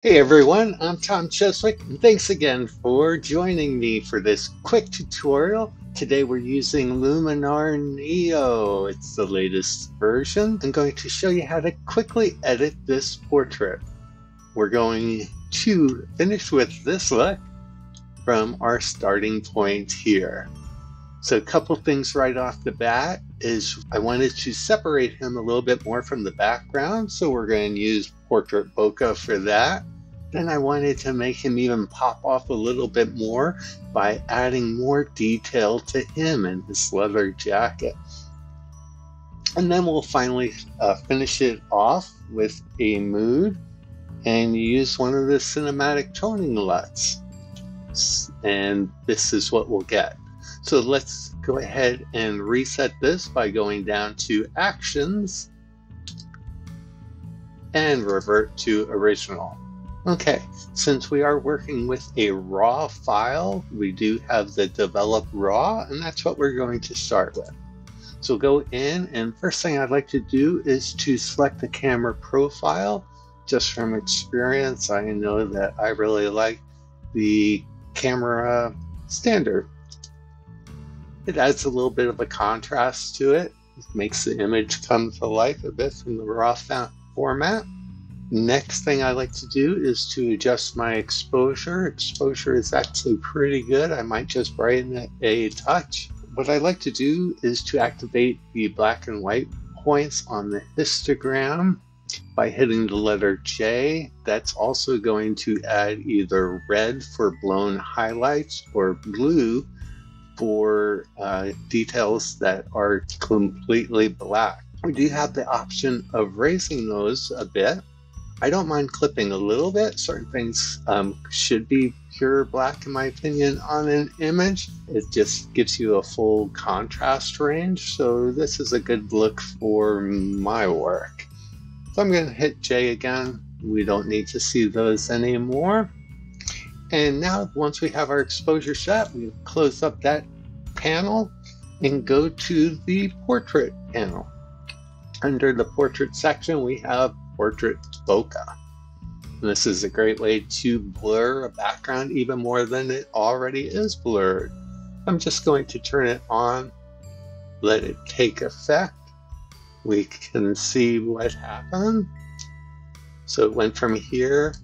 Hey everyone, I'm Tom Cheswick, and thanks again for joining me for this quick tutorial. Today we're using Luminar NEO. It's the latest version. I'm going to show you how to quickly edit this portrait. We're going to finish with this look from our starting point here. So a couple things right off the bat is I wanted to separate him a little bit more from the background, so we're going to use portrait bokeh for that. Then I wanted to make him even pop off a little bit more by adding more detail to him and his leather jacket. And then we'll finally finish it off with a mood and use one of the cinematic toning LUTs. And this is what we'll get. So let's go ahead and reset this by going down to Actions and revert to Original. Okay, since we are working with a raw file, we do have the develop raw, and that's what we're going to start with. So go in, and first thing I'd like to do is to select the camera profile. Just from experience, I know that I really like the camera standard. It adds a little bit of a contrast to it. It makes the image come to life a bit from the raw format. Next thing I like to do is to adjust my exposure. Exposure is actually pretty good. I might just brighten it a touch. What I like to do is to activate the black and white points on the histogram by hitting the letter J. That's also going to add either red for blown highlights or blue for details that are completely black. We do have the option of raising those a bit. I don't mind clipping a little bit. Certain things should be pure black, in my opinion, on an image. It just gives you a full contrast range. So this is a good look for my work. So I'm going to hit J again. We don't need to see those anymore. And now, once we have our exposure set, we close up that panel and go to the portrait panel. Under the portrait section, we have portrait bokeh. And this is a great way to blur a background even more than it already is blurred. I'm just going to turn it on, let it take effect. We can see what happened. So it went from here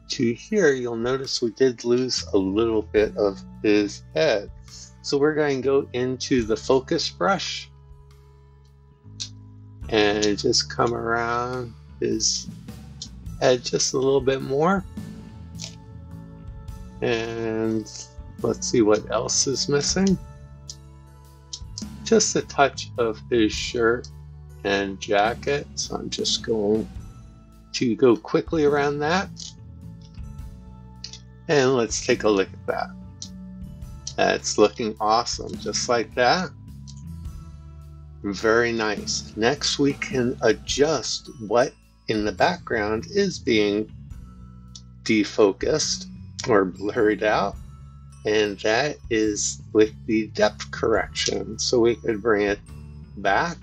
to here. You'll notice we did lose a little bit of his head. So we're going to go into the focus brush and just come around his head just a little bit more. And let's see what else is missing. Just a touch of his shirt and jacket. So I'm just going to go quickly around that. And let's take a look at that. That's looking awesome, just like that. Very nice. Next, we can adjust what in the background is being defocused or blurred out, and that is with the depth correction. So we could bring it back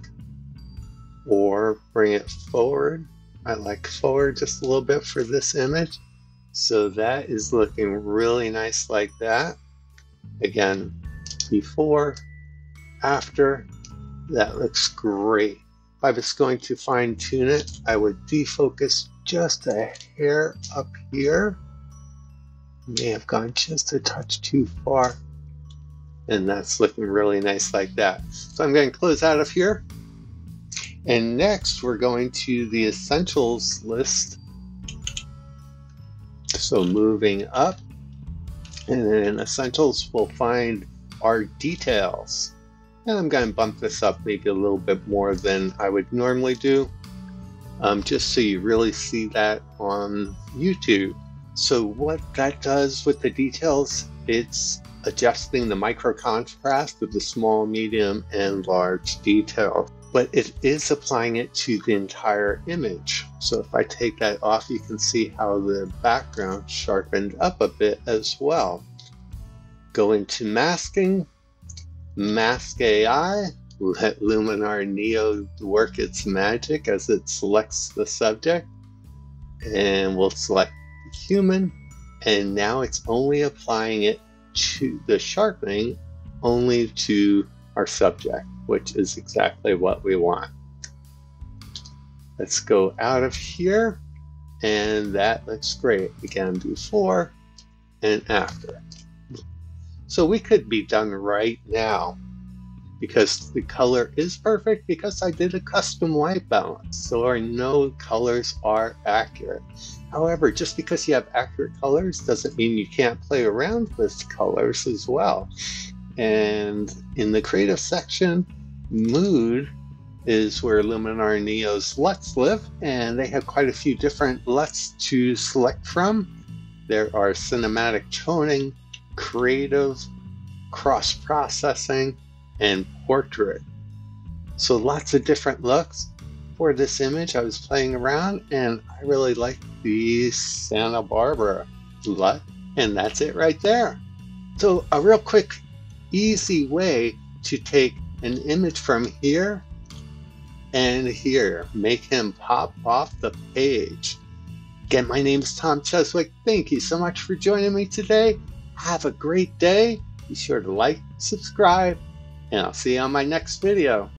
or bring it forward. I like forward just a little bit for this image. So that is looking really nice like that. Again, before, after, that looks great. If I was going to fine tune it, I would defocus just a hair up here. May have gone just a touch too far. And that's looking really nice like that. So I'm going to close out of here. And next we're going to the essentials list. So moving up, and then in essentials we'll find our details. And I'm going to bump this up maybe a little bit more than I would normally do, just so you really see that on YouTube. So what that does with the details, it's adjusting the micro contrast of the small, medium, and large detail. But it is applying it to the entire image. So if I take that off, you can see how the background sharpened up a bit as well. Go into masking. Mask AI, let Luminar NEO work its magic as it selects the subject, and we'll select human, and now it's only applying it to the sharpening only to our subject, which is exactly what we want. Let's go out of here, and that looks great. Again, before and after. So we could be done right now because the color is perfect because I did a custom white balance, so I know colors are accurate. However, just because you have accurate colors doesn't mean you can't play around with colors as well. And in the creative section, mood is where Luminar NEO's LUTs live, and they have quite a few different LUTs to select from. There are cinematic toning, creative, cross-processing, and portrait. So lots of different looks. For this image, I was playing around, and I really like the Santa Barbara LUT, and that's it right there. So a real quick, easy way to take an image from here and here, make him pop off the page. Again, my name is Tom Cheswick. Thank you so much for joining me today. Have a great day. Be sure to like, subscribe, and I'll see you on my next video.